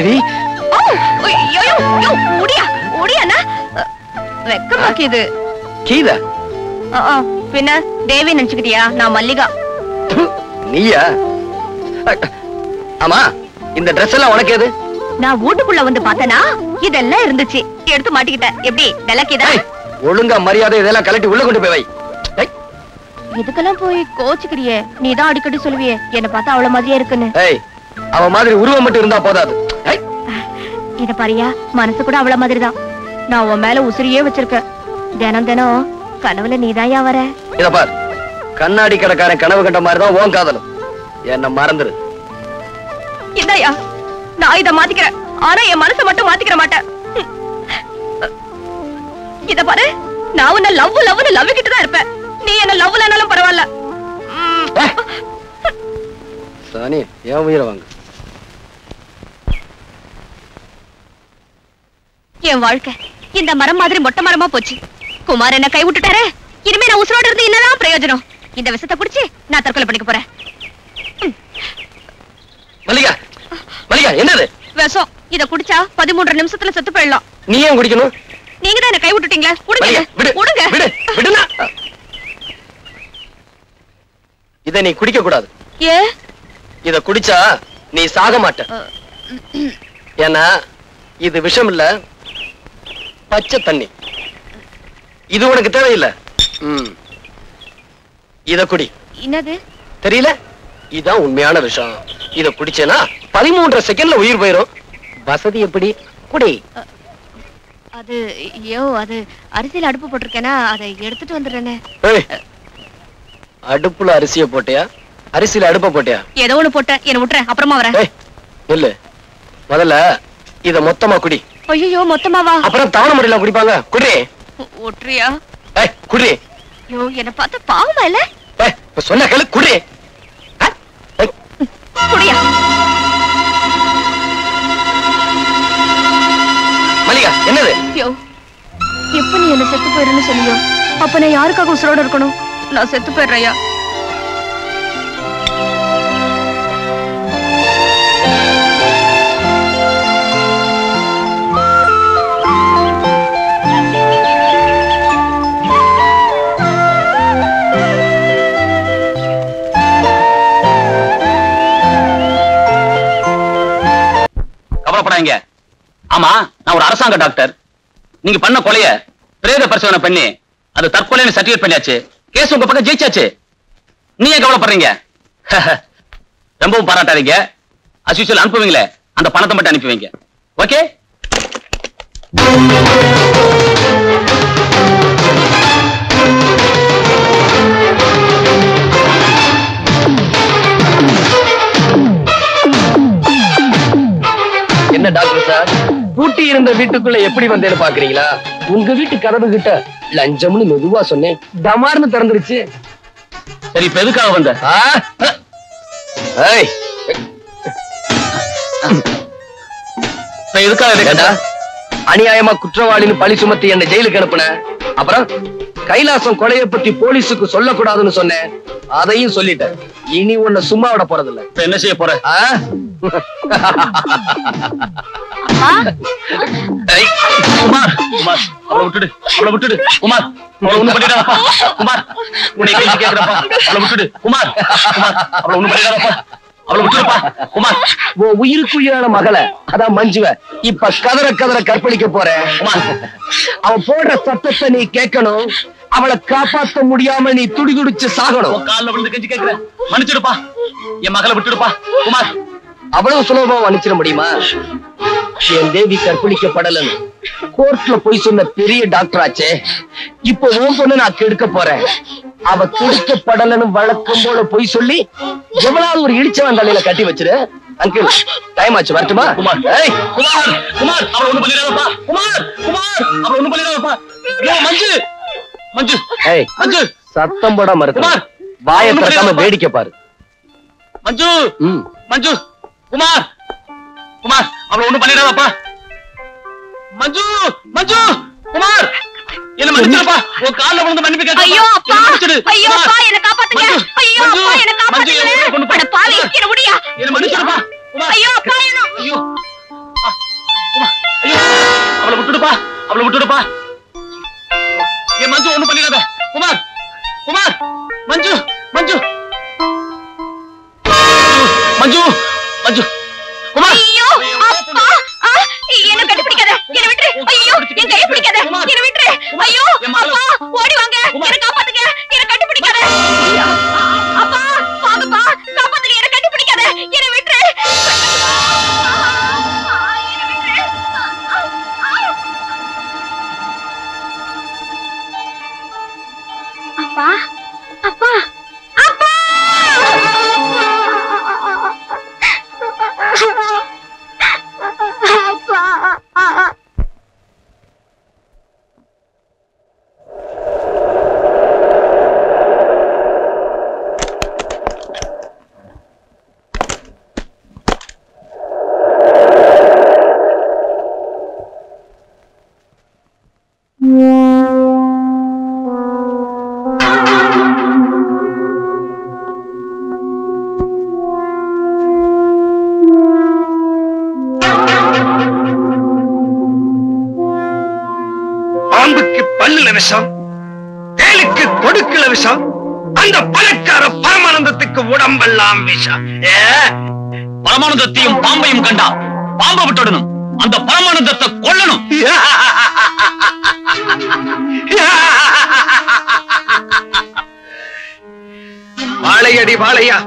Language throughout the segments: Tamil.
தேவி முடியா முடியாண்ணா வெக்கமாக்கிது கீதா பின்ன தேவி நினைச்சுக்கிட்டியா? நான் மல்லிகா. நீயா? ஆமா, இந்த ட்ரெஸ் எல்லாம் உனக்கு எது? நான் வீட்டுக்குள்ள வந்து பார்த்தனா இதெல்லாம் இருந்துச்சு, எடுத்து மாட்டிக்கிட்டேன். எப்படி விளக்கிதா? ஒழுங்கா மரியாதை இதெல்லாம் கலட்டி உள்ள கொண்டு போய் வை. இதுக்கெல்லாம் போய் கோச்சுக்கிறியே, நீதான் அடிக்கடி சொல்லுவியே என்ன பார்த்தா அவ்வளவு மாதிரியே இருக்குன்னு. அவ மாதிரி உருவம் மட்டும் இருந்தா போதாது. இத பாரியா, மனசு கூட அவ்வளவு மாதிரிதான். நான் உன் மேல உசிரியே வச்சிருக்கேன். தினம் தினம் கனவுல நீதாயா வர. இத பார், கண்ணாடி கடைக்காரன் கனவு கண்ட மாதிரிதான் உன் காதலும். என்ன மறந்துரு. இதையா நான் இத மாத்திக்கிறேன், ஆனா என் மனசை மட்டும் மாத்திக்கிற மாட்டேன். இத பாரு, நான் உன்ன லவ் கிட்டுதான் இருப்பேன். நீ என்ன லவ்லனாலும் பரவாயில்ல. சானி, ஏன் உயிரை வாங்க. என் வாழ்க்கை இந்த மரம் மாதிரி மொட்டை மரமா போச்சு. குமார் என்ன கை விட்டுட்டாரு. இனிமே நான் உசுரோடு இருந்து என்னதான் பிரயோஜனம்? இந்த விஷத்தை குடிச்சு நான் தற்கொலை பண்ணிக்க போறேன். மல்லிகா, மல்லிகா, என்னது விஷம்? இத குடிச்சா 13 நிமிஷத்துல செத்து போயிடலாம். நீ ஏன் குடிக்கணும்? நீங்க தான் என்ன கை விட்டுட்டீங்களா? விடுங்க. இத நீ குடிக்க கூடாது. ஏ? இத குடிச்சா நீ சாக மாட்ட. ஏன்னா இது விஷம் இல்ல, பச்சை தண்ணி. இது உனக்கு தேவையில்லை. இத குடி. என்னது தெரியல? இதான் உண்மையான விஷயம். இத குடிச்சேனா 13 செகண்ட்ல உயிர் போயிரும். வசதி எப்படி? குடி. அது அது அரிசியில அடுப்பு போட்டிருக்கேனா, அதை எடுத்துட்டு வந்துடுறேனே. அடுப்புல அரிசிய போட்டியா, அரிசியில அடுப்ப போட்டியா? ஏதோ ஒண்ணு போட்டேன், என்ன விட்டுறேன், அப்புறமா வரேன். இல்ல, முதல்ல இத மொத்தமா குடி. ஐயோ, மொத்தமாவா? அப்புறம் தவணை முறையில குடிப்பாங்க. குடி. ஒற்றியா? குடி. ஐயோ, என்ன பார்த்து பாவமா இல்ல? சொன்ன கேளு, குடி. குடியா? மல்லிகா, என்னது? ஐயோ, எப்ப நீ என்ன செத்து போயிருன்னு சொன்னியோ, அப்ப நான் யாருக்காக உசுரோட இருக்கணும்? நான் செத்து போயிடுறையா? கவலைப்படாதீங்க. ஆமா, நான் ஒரு அரசாங்க டாக்டர். நீங்க பண்ண கொலைய பிரேத பரிசோதனை பண்ணி அது தற்கொலைன்னு சர்டிபிகேட் பண்ணியாச்சு. கேஸ் உங்க பக்கம் ஜெயிச்சாச்சு. நீங்க கவலைப்படுறீங்க? ரொம்பவும் பாராட்டாதீங்க. as usual அனுப்புவீங்களே, அந்த பணத்தை மட்டும் அனுப்பி வைங்க. ஓகே? என்ன டாக்டர் சார், பூட்டி இருந்த வீட்டுக்குள்ள எப்படி வந்தேன்னு பாக்குறீங்களா? உங்க வீட்டு கதவு கிட்ட லஞ்சம்னு மெதுவா சொன்னேன், டமார்னு திறந்துருச்சு. சரி, இப்ப எதுக்காக வந்த? எதுக்காக? அநியாயமா குற்றவாளின்னு பழி சுமத்தி என்ன ஜெயிலுக்கு அனுப்புன. அப்புறம் கைலாசம் கொலையை பத்தி போலீஸுக்கு சொல்லக்கூடாதுன்னு சொன்னேன், அதையும் சொல்லிட்டேன். இனி உன்னை சும்மா விட போறதில்ல. என்ன செய்ய போற? குமார், குமார், அவளை விட்டுடு, அவளை விட்டுடு. குமார், அவளை ஒண்ணும் பண்ணிடாதப்பா. குமார், உன்னை கைது கேட்கிறப்பா, அவளை விட்டுடு. குமார், குமார், அவளை ஒண்ணும் பண்ணிடாதப்பா, அவளை விட்டுடுப்பா. குமார், உன் உயிருக்கு உயிரான மகளை, அதான் மஞ்சுவ இப்ப கதற கதற கற்பழிக்க போறேன். அவன் போடுற சத்தத்தை நீ கேட்கணும். அவளை காப்பாற்ற முடியாம நீ துடி துடிச்சு சாகணும். காலில் விழுந்து கெஞ்சி கேட்கிறேன், மன்னிச்சிடுப்பா, என் மகளை விட்டுடுப்பா. குமார், அவ்வளவு சுலபமா மன்னிச்சிட முடியுமா? என் தேவி கற்பழிக்கப்படலன்னு கோர்ட்ல போய் சொன்ன பெரிய டாக்டர் ஆச்சே, இப்ப உன் பொண்ணு நான் கெடுக்க போறேன். அவ கெடுக்கப்படலன்னு வழக்கம் போல போய் சொல்லி எவ்வளவு ஒரு இடிச்சவன் தலையில கட்டி வச்சிரு. அங்கிள், டைம் ஆச்சு, வரட்டுமா? குமார், குமார், குமார், அவளை ஒண்ணும் பண்ணிடாதப்பா. குமார், குமார், அவளை ஒண்ணும் பண்ணிடாதப்பா. மஞ்சு, மஞ்சு, மஞ்சு, சத்தம் போட மறுக்க, வாயை திறக்காம வேடிக்கை பாரு. மஞ்சு, மஞ்சு, குமார், குமார், அவளை ஒண்ணும் பண்ணிடாதப்பா. மஞ்சு, மஞ்சு, குமார், என்ன மன்னிச்சிடுப்பா. உன் கால்ல விழுந்து மன்னிப்பு கேட்க. ஐயோ அப்பா, ஐயோ அப்பா, என்ன காப்பாத்துங்க. ஐயோ அப்பா, என்ன காப்பாத்துங்க. அட பாவி, என்ன முடியா? என்ன மன்னிச்சிடுப்பா. ஐயோ அப்பா, ஐயோ. விஷம், தேலுக்கு கொடுக்கல விஷம், அந்த பணக்கார பரமானந்தத்துக்கு உடம்பெல்லாம் விஷம். பரமானந்தத்தையும் பாம்பையும் கண்டா பாம்பை விட்டுடணும், அந்த பரமானந்தத்தை கொல்லணும். வாழையடி வாழையா,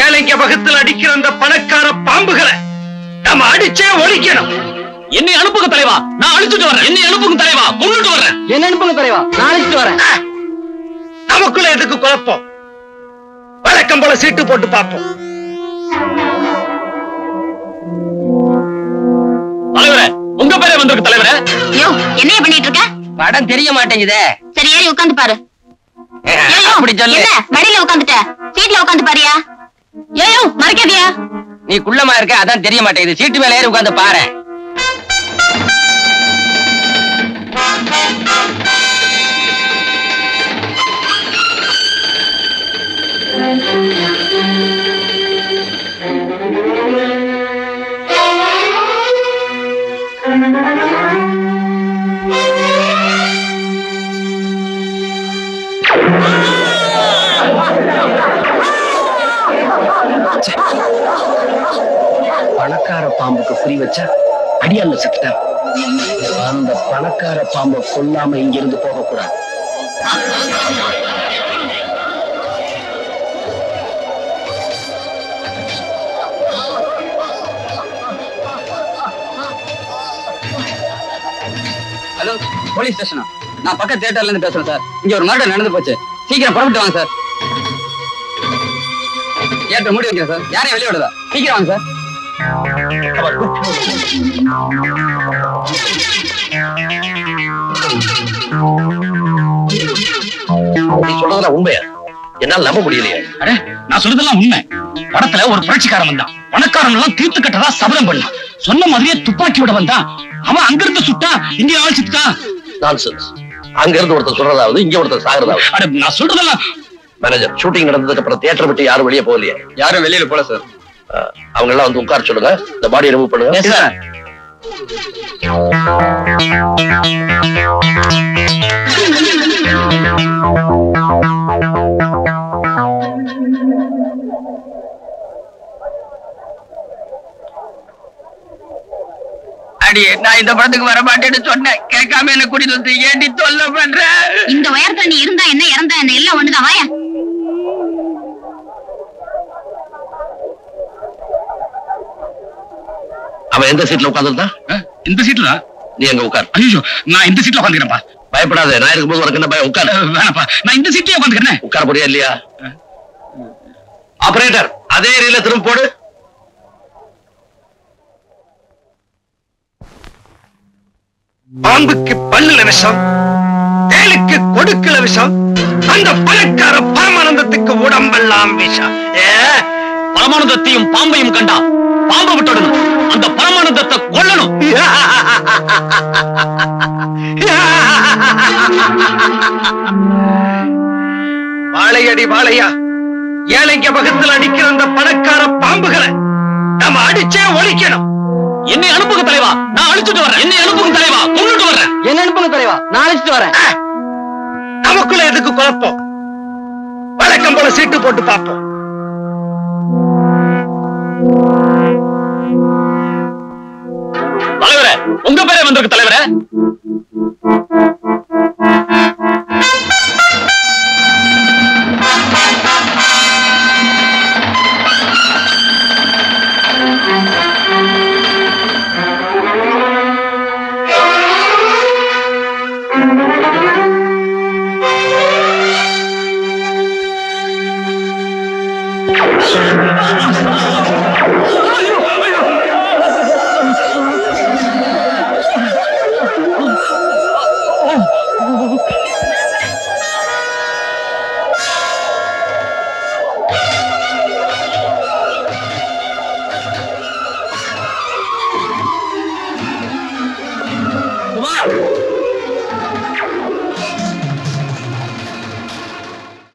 ஏழைங்க வகுத்தில் அடிக்கிற அந்த பணக்கார பாம்புகளை நம்ம அடிச்சே ஒழிக்கணும். என்னை அனுப்புங்க தலைவா, நான் அழிச்சுட்டு வரேன். என்னை அனுப்புங்க தலைவா, கொண்டுட்டு வரேன். என்ன அனுப்புங்க தலைவா, நான் அழைச்சிட்டு வரேன். நமக்குள்ள எதுக்கு குழப்பம்? வழக்கம் போல சீட்டு போட்டு பார்ப்போம். தலைவரே, உங்க பேரே வந்திருக்கு தலைவரே. யோ, என்னைய பண்ணிட்டு இருக்க? படம் தெரிய மாட்டேங்குதே. சரி, ஏறி உட்கார்ந்து பாரு. அப்படி சொல்லு. என்ன மடியில உட்கார்ந்துட்ட? சீட்ல உட்கார்ந்து பாரியா? ஏயோ, மறைக்காதியா? நீ குள்ளமா இருக்க, அதான் தெரிய மாட்டேங்குது. சீட்டு மேல ஏறி உட்கார்ந்து பாரு. பணக்கார பாம்புக்கு குறி வச்சா அடியால செத்துட்டான். அந்த பணக்கார பாம்பை கொல்லாம இங்கிருந்து போக கூடாது. ஹலோ, போலீஸ் ஸ்டேஷனா? நான் பக்க தியேட்டர்ல இருந்து பேசுறேன் சார். இங்க ஒரு மர்டர் நடந்து போச்சு. சீக்கிரம் புறப்பட்டு வாங்க சார். தியேட்டர் மூடி வைக்கிறேன் சார். யாரையும் வெளியே விடுதா? சீக்கிரம் வாங்க சார். நீ சொல்றதெல்லாம் உண்மையா? என்னால நம்ப முடியலையே. அடே, நான் சொல்றதெல்லாம் உண்மை. படத்துல ஒரு புரட்சிக்காரன் வந்தான். பணக்காரங்க எல்லாம் தீர்த்து கட்டதா சபதம் பண்ணான். சொன்ன மாதிரியே துப்பாக்கி விட வந்தான். அவன் அங்கிருந்து சுட்டா, இங்க ஆழ்ச்சிட்டான். நான்சென்ஸ். அங்க இருந்து ஒருத்தர் சொல்றதாவது, இங்க ஒருத்தர் சாகிறதாவது. அட, நான் சொல்றதெல்லாம். மேனேஜர், ஷூட்டிங் நடந்ததுக்கு அப்புறம் தியேட்டர் விட்டு யாரும் வெளியே போகலையே? யாரும் வெளியில போல சார். அவங்க எல்லாம் வந்து உட்கார சொல்லுங்க. இந்த பாடியை ரிமூவ் பண்ணுங்க. அடி, நான் இந்த படத்துக்கு வர மாட்டேன்னு சொன்னேன். கேட்காம என்ன கூட்டிட்டு வந்து ஏண்டி தொல்லை பண்ற? இந்த உயரத்துல நீ இருந்தா என்ன, இறந்தா என்ன, எல்லாம் ஒண்ணுதான். வாயா. அவன் எந்த சீட்ல உட்கார்ந்துருந்தா? இந்த சீட்ல நீ எங்க உட்கார். ஐயோ, நான் இந்த சீட்ல உட்காந்துக்கிறேன்ப்பா. பயப்படாத, நான் இருக்கும்போது உனக்கு என்ன பயம்? உட்கார். வேணாப்பா, நான் இந்த சீட்லயே உட்காந்துக்கிறேன். உட்கார போறியா இல்லையா? ஆபரேட்டர், அதே ரீல திரும்ப போடு. பாம்புக்கு பல்லுல விஷம், தேலுக்கு கொடுக்கல விஷம், அந்த பணக்கார பரமானந்தத்துக்கு உடம்பெல்லாம் விஷம். பரமானந்தத்தையும் பாம்பையும் கண்டா பாம்பை விட்டுடணும், அந்த பரமானந்தத்தை கொல்லணும். வாழையடி வாழையா, ஏழைங்க வகுத்தில் அடிக்கிற அந்த பணக்கார பாம்புகளை நம்ம அடிச்சே ஒழிக்கணும். என்னை அனுப்புங்க தலைவா, நான் அழிச்சுட்டு வரேன். என்னை அனுப்புங்க தலைவா, கொண்டுட்டு வரேன். என்ன அனுப்புங்க தலைவா, நான் அழைச்சிட்டு வரேன். நமக்குள்ள எதுக்கு குழப்பம்? வழக்கம் போல சீட்டு போட்டு பார்ப்போம். தலைவரே, உங்க பேரே வந்திருக்கு தலைவரே.